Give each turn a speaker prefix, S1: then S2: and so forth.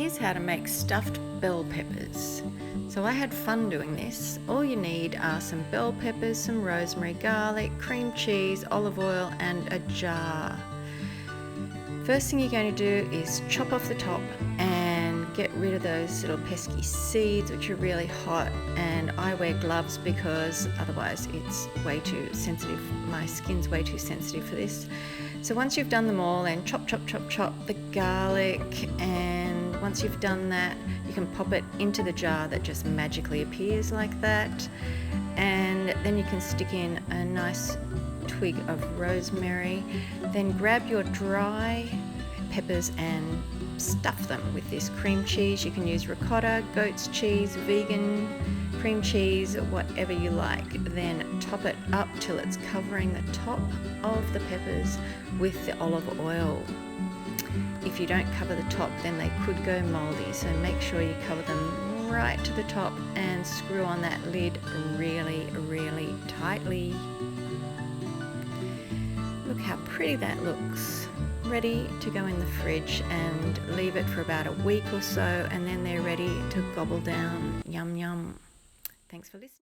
S1: Here's how to make stuffed bell peppers. So I had fun doing this. All you need are some bell peppers, some rosemary, garlic, cream cheese, olive oil and a jar. First thing you're going to do is chop off the top and get rid of those little pesky seeds which are really hot, and I wear gloves because otherwise it's way too sensitive. My skin's way too sensitive for this. So once you've done them all, then chop the garlic, and once you've done that you can pop it into the jar that just magically appears like that, and then you can stick in a nice twig of rosemary. Then grab your dry peppers and stuff them with this cream cheese. You can use ricotta, goat's cheese, vegan cream cheese, whatever you like. Then top it up till it's covering the top of the peppers with the olive oil. If you don't cover the top, then they could go moldy, so make sure you cover them right to the top and screw on that lid really tightly. Look how pretty that looks. Ready to go in the fridge and leave it for about a week or so, and then they're ready to gobble down. Yum yum. Thanks for listening.